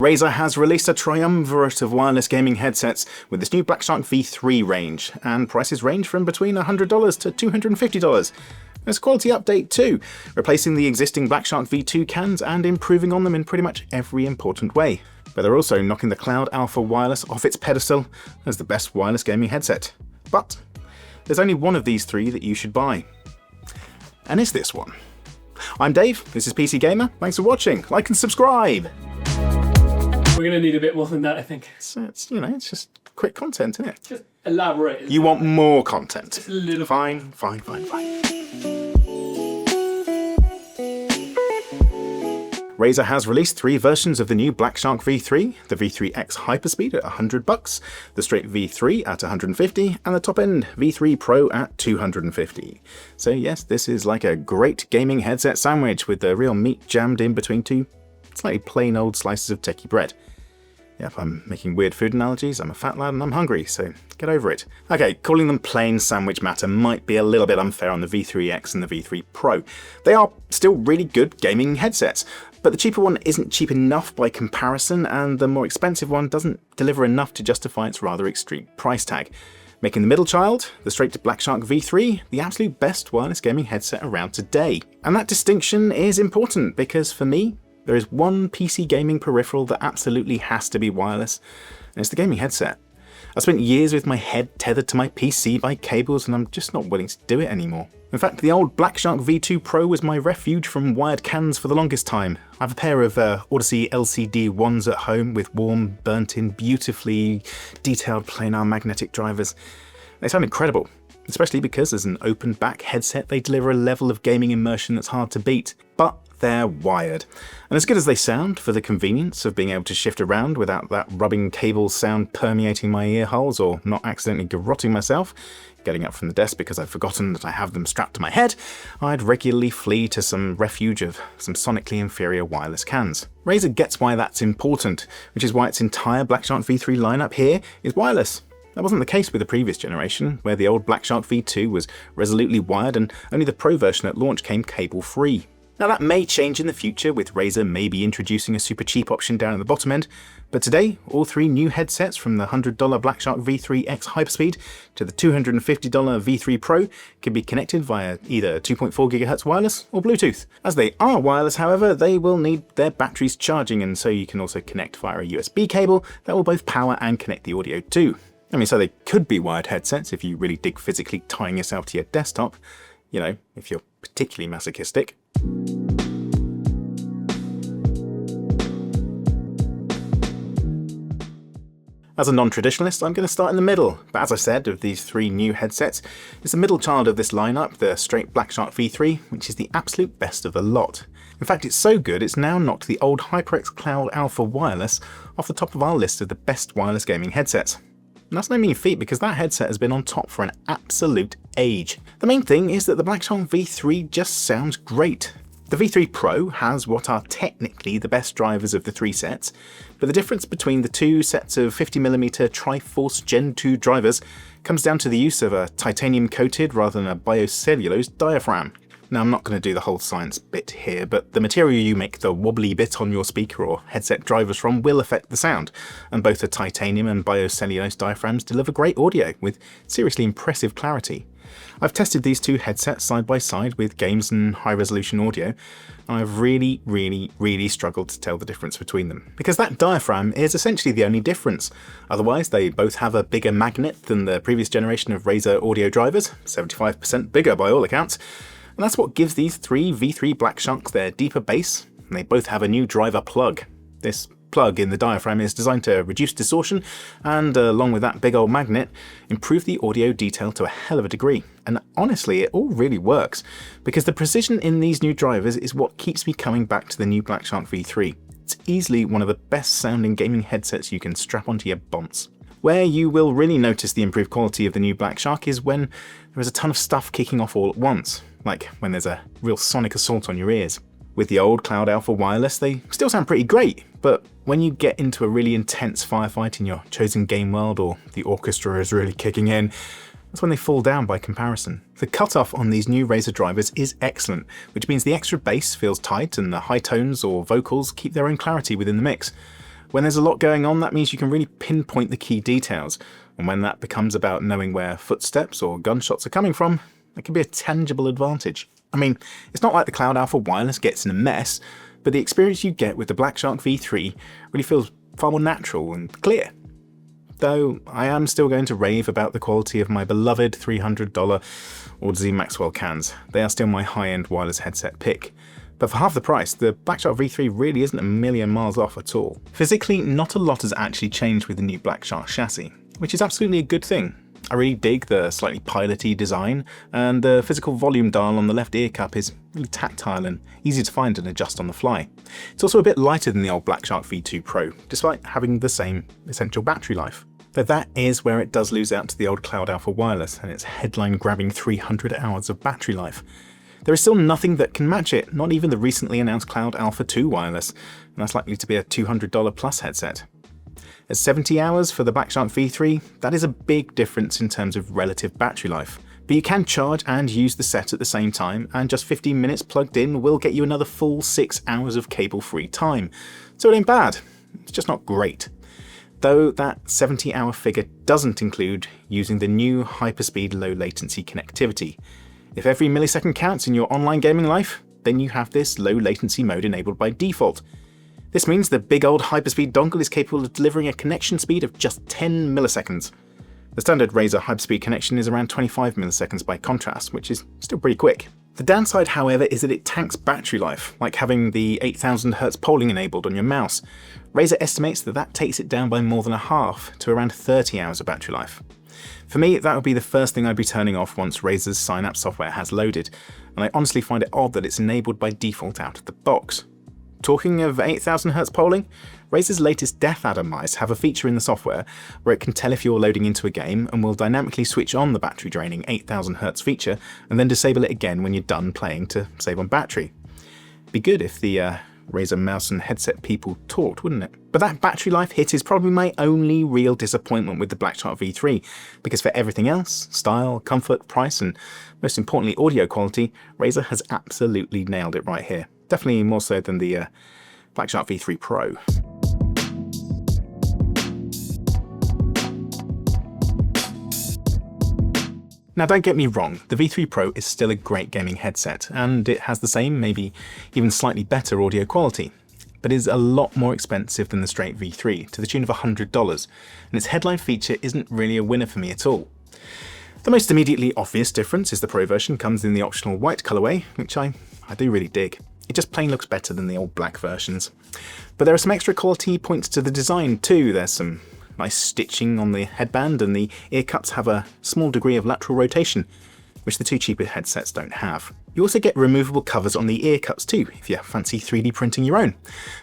Razer has released a triumvirate of wireless gaming headsets with this new Blackshark V3 range, and prices range from between $100 to $250. There's a quality update too, replacing the existing Blackshark V2 cans and improving on them in pretty much every important way. But they're also knocking the Cloud Alpha Wireless off its pedestal as the best wireless gaming headset. But there's only one of these three that you should buy. And it's this one. I'm Dave, this is PC Gamer, thanks for watching, like and subscribe! We're going to need a bit more than that, I think. It's just quick content, isn't it? Just elaborate. You want more content. Just a little. Fine. Razer has released three versions of the new Blackshark V3, the V3X HyperSpeed at $100, the straight V3 at $150, and the top-end V3 Pro at $250. So yes, this is like a great gaming headset sandwich with the real meat jammed in between two slightly plain old slices of techie bread. Yep, I'm making weird food analogies, I'm a fat lad and I'm hungry, so get over it. Okay, calling them plain sandwich matter might be a little bit unfair on the V3X and the V3 Pro. They are still really good gaming headsets, but the cheaper one isn't cheap enough by comparison, and the more expensive one doesn't deliver enough to justify its rather extreme price tag, making the middle child, the straight Blackshark V3, the absolute best wireless gaming headset around today. And that distinction is important because for me, there is one PC gaming peripheral that absolutely has to be wireless, and it's the gaming headset. I spent years with my head tethered to my PC by cables, and I'm just not willing to do it anymore. In fact, the old Blackshark V2 Pro was my refuge from wired cans for the longest time. I have a pair of Odyssey LCD ones at home with warm, burnt-in, beautifully detailed planar magnetic drivers. They sound incredible, especially because as an open-back headset they deliver a level of gaming immersion that's hard to beat. But they're wired. And as good as they sound for the convenience of being able to shift around without that rubbing cable sound permeating my ear holes or not accidentally garrotting myself, getting up from the desk because I've forgotten that I have them strapped to my head, I'd regularly flee to some refuge of some sonically inferior wireless cans. Razer gets why that's important, which is why its entire Blackshark V3 lineup here is wireless. That wasn't the case with the previous generation, where the old Blackshark V2 was resolutely wired and only the Pro version at launch came cable-free. Now that may change in the future, with Razer maybe introducing a super cheap option down at the bottom end, but today all three new headsets from the $100 Blackshark V3X HyperSpeed to the $250 V3 Pro can be connected via either 2.4 GHz wireless or Bluetooth. As they are wireless, however, they will need their batteries charging, and so you can also connect via a USB cable that will both power and connect the audio too. I mean, so they could be wired headsets if you really dig physically tying yourself to your desktop, you know, if you're particularly masochistic. As a non-traditionalist, I'm going to start in the middle, but as I said, of these three new headsets, it's the middle child of this lineup, the straight Blackshark V3, which is the absolute best of the lot. In fact, it's so good it's now knocked the old HyperX Cloud Alpha Wireless off the top of our list of the best wireless gaming headsets. And that's no mean feat because that headset has been on top for an absolute age. The main thing is that the Blackshark V3 just sounds great. The V3 Pro has what are technically the best drivers of the three sets, but the difference between the two sets of 50mm Triforce Gen 2 drivers comes down to the use of a titanium-coated rather than a biocellulose diaphragm. Now, I'm not going to do the whole science bit here, but the material you make the wobbly bit on your speaker or headset drivers from will affect the sound, and both the titanium and biocellulose diaphragms deliver great audio with seriously impressive clarity. I've tested these two headsets side by side with games and high-resolution audio, and I've really struggled to tell the difference between them, because that diaphragm is essentially the only difference. Otherwise, they both have a bigger magnet than the previous generation of Razer audio drivers, 75% bigger by all accounts, and that's what gives these three V3 Blacksharks their deeper bass, and they both have a new driver plug. This plug in the diaphragm is designed to reduce distortion and, along with that big old magnet, improve the audio detail to a hell of a degree. And honestly, it all really works, because the precision in these new drivers is what keeps me coming back to the new Blackshark V3. It's easily one of the best sounding gaming headsets you can strap onto your bonce. Where you will really notice the improved quality of the new Blackshark is when there is a ton of stuff kicking off all at once, like when there's a real sonic assault on your ears. With the old Cloud Alpha Wireless, they still sound pretty great, but when you get into a really intense firefight in your chosen game world or the orchestra is really kicking in, that's when they fall down by comparison. The cutoff on these new Razer drivers is excellent, which means the extra bass feels tight and the high tones or vocals keep their own clarity within the mix. When there's a lot going on, that means you can really pinpoint the key details, and when that becomes about knowing where footsteps or gunshots are coming from, it can be a tangible advantage. I mean, it's not like the Cloud Alpha Wireless gets in a mess, but the experience you get with the Blackshark V3 really feels far more natural and clear. Though I am still going to rave about the quality of my beloved $300 Audeze Maxwell cans. They are still my high-end wireless headset pick. But for half the price, the Blackshark V3 really isn't a million miles off at all. Physically, not a lot has actually changed with the new Blackshark chassis, which is absolutely a good thing. I really dig the slightly piloty design, and the physical volume dial on the left ear cup is really tactile and easy to find and adjust on the fly. It's also a bit lighter than the old Blackshark V2 Pro, despite having the same essential battery life. Though that is where it does lose out to the old Cloud Alpha Wireless and its headline-grabbing 300 hours of battery life. There is still nothing that can match it, not even the recently announced Cloud Alpha 2 wireless, and that's likely to be a $200 plus headset. At 70 hours for the Blackshark V3, that is a big difference in terms of relative battery life. But you can charge and use the set at the same time, and just 15 minutes plugged in will get you another full 6 hours of cable-free time. So it ain't bad, it's just not great. Though that 70-hour figure doesn't include using the new HyperSpeed low-latency connectivity. If every millisecond counts in your online gaming life, then you have this low-latency mode enabled by default. This means the big old HyperSpeed dongle is capable of delivering a connection speed of just 10 milliseconds. The standard Razer HyperSpeed connection is around 25 milliseconds by contrast, which is still pretty quick. The downside, however, is that it tanks battery life, like having the 8000 Hz polling enabled on your mouse. Razer estimates that that takes it down by more than a half, to around 30 hours of battery life. For me, that would be the first thing I'd be turning off once Razer's Synapse software has loaded, and I honestly find it odd that it's enabled by default out of the box. Talking of 8000 Hz polling, Razer's latest Death Adder mice have a feature in the software where it can tell if you're loading into a game and will dynamically switch on the battery draining 8000 Hz feature and then disable it again when you're done playing to save on battery. Be good if the Razer mouse and headset people talked, wouldn't it? But that battery life hit is probably my only real disappointment with the Blackshark V3, because for everything else, style, comfort, price, and most importantly audio quality, Razer has absolutely nailed it right here. Definitely more so than the Blackshark V3 Pro. Now don't get me wrong, the V3 Pro is still a great gaming headset, and it has the same, maybe even slightly better audio quality, but is a lot more expensive than the straight V3, to the tune of $100, and its headline feature isn't really a winner for me at all. The most immediately obvious difference is the Pro version comes in the optional white colourway, which I do really dig. It just plain looks better than the old black versions. But there are some extra quality points to the design too. There's some nice stitching on the headband, and the ear cups have a small degree of lateral rotation, which the two cheaper headsets don't have. You also get removable covers on the ear cups too, if you fancy 3D printing your own.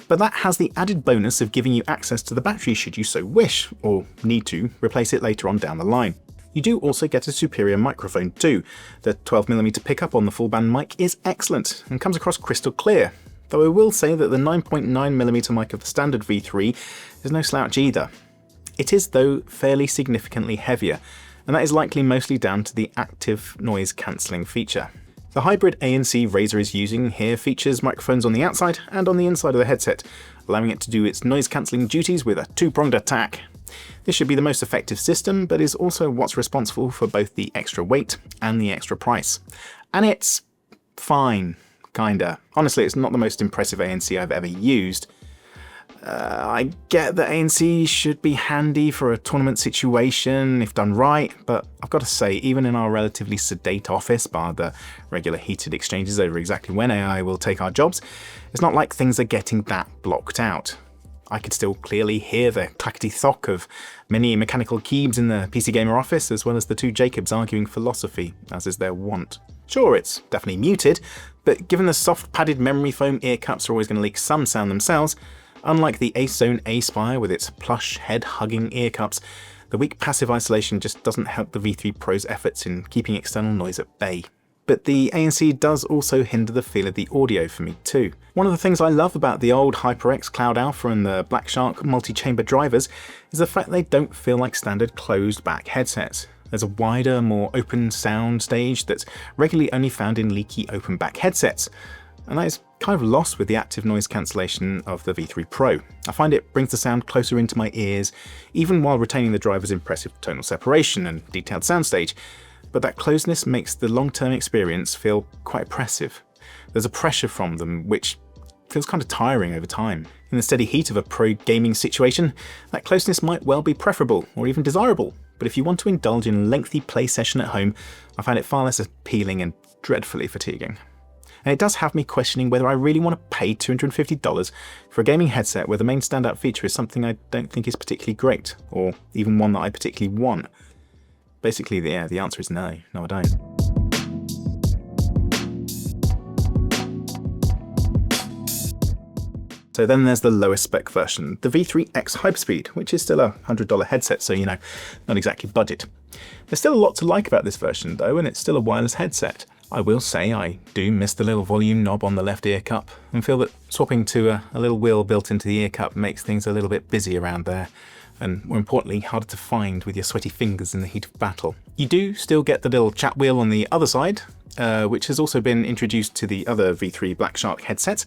But that has the added bonus of giving you access to the battery should you so wish, or need to replace it later on down the line. You do also get a superior microphone too. The 12mm pickup on the full band mic is excellent and comes across crystal clear, though I will say that the 9.9mm mic of the standard V3 is no slouch either. It is, though, fairly significantly heavier, and that is likely mostly down to the active noise cancelling feature. The hybrid ANC Razer is using here features microphones on the outside and on the inside of the headset, allowing it to do its noise cancelling duties with a two-pronged attack. This should be the most effective system, but is also what's responsible for both the extra weight and the extra price. And it's fine, kinda. Honestly, it's not the most impressive ANC I've ever used. I get that ANC should be handy for a tournament situation if done right, but I've got to say, even in our relatively sedate office, bar the regular heated exchanges over exactly when AI will take our jobs, it's not like things are getting that blocked out. I could still clearly hear the clackety-thock of many mechanical keybs in the PC Gamer office, as well as the two Jacobs arguing philosophy, as is their wont. Sure, it's definitely muted, but given the soft padded memory foam ear cups are always going to leak some sound themselves, unlike the Acezone A-Spire with its plush head-hugging ear cups, the weak passive isolation just doesn't help the V3 Pro's efforts in keeping external noise at bay. But the ANC does also hinder the feel of the audio for me too. One of the things I love about the old HyperX Cloud Alpha and the Blackshark multi-chamber drivers is the fact they don't feel like standard closed-back headsets. There's a wider, more open sound stage that's regularly only found in leaky open-back headsets. and that is kind of lost with the active noise cancellation of the V3 Pro. I find it brings the sound closer into my ears, even while retaining the driver's impressive tonal separation and detailed soundstage, but that closeness makes the long-term experience feel quite oppressive. There's a pressure from them which feels kind of tiring over time. In the steady heat of a pro gaming situation, that closeness might well be preferable or even desirable, but if you want to indulge in a lengthy play session at home, I find it far less appealing and dreadfully fatiguing. And it does have me questioning whether I really want to pay $250 for a gaming headset where the main standout feature is something I don't think is particularly great, or even one that I particularly want. Basically, the answer is no. No, I don't. So then there's the lowest spec version, the V3X HyperSpeed, which is still a $100 headset, so not exactly budget. There's still a lot to like about this version though, and it's still a wireless headset. I will say I do miss the little volume knob on the left ear cup, and feel that swapping to a little wheel built into the ear cup makes things a little bit busy around there, and more importantly, harder to find with your sweaty fingers in the heat of battle. You do still get the little chat wheel on the other side, which has also been introduced to the other V3 Blackshark headsets.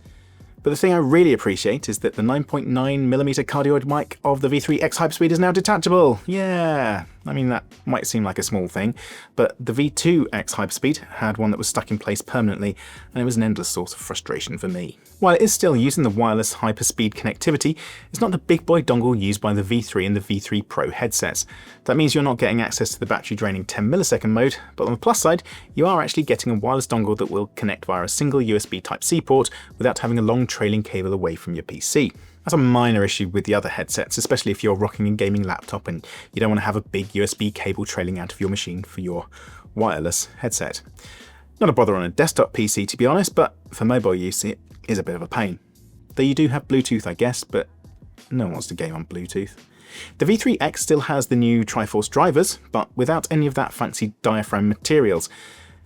But the thing I really appreciate is that the 9.9mm cardioid mic of the V3X HyperSpeed is now detachable. Yeah, I mean that might seem like a small thing, but the V2X HyperSpeed had one that was stuck in place permanently, and it was an endless source of frustration for me. While it is still using the wireless HyperSpeed connectivity, it's not the big boy dongle used by the V3 and the V3 Pro headsets. That means you're not getting access to the battery draining 10ms mode, but on the plus side, you are actually getting a wireless dongle that will connect via a single USB Type-C port without having a long trailing cable away from your PC. That's a minor issue with the other headsets, especially if you're rocking a gaming laptop and you don't want to have a big USB cable trailing out of your machine for your wireless headset. Not a bother on a desktop PC to be honest, but for mobile use it is a bit of a pain. Though you do have Bluetooth I guess, but no one wants to game on Bluetooth. The V3X still has the new Triforce drivers, but without any of that fancy diaphragm materials.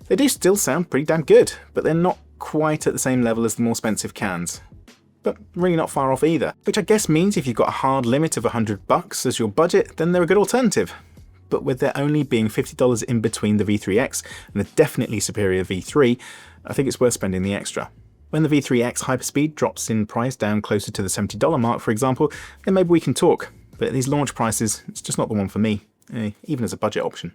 They do still sound pretty damn good, but they're not quite at the same level as the more expensive cans. But really not far off either, which I guess means if you've got a hard limit of $100 as your budget, then they're a good alternative. But with there only being $50 in between the V3X and the definitely superior V3, I think it's worth spending the extra. When the V3X HyperSpeed drops in price down closer to the $70 mark, for example, then maybe we can talk. But at these launch prices, it's just not the one for me, even as a budget option.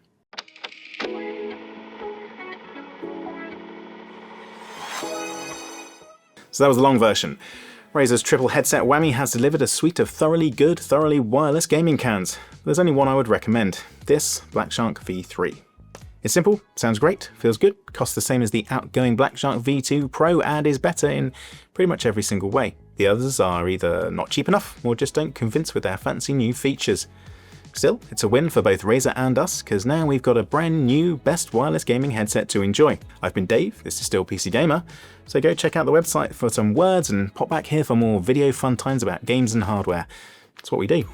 So that was the long version. Razer's triple headset whammy has delivered a suite of thoroughly good, thoroughly wireless gaming cans. There's only one I would recommend, this Blackshark V3. It's simple, sounds great, feels good, costs the same as the outgoing Blackshark V2 Pro and is better in pretty much every single way. The others are either not cheap enough or just don't convince with their fancy new features. Still, it's a win for both Razer and us, because now we've got a brand new best wireless gaming headset to enjoy. I've been Dave, this is Still PC Gamer, so go check out the website for some words and pop back here for more video fun times about games and hardware. That's what we do.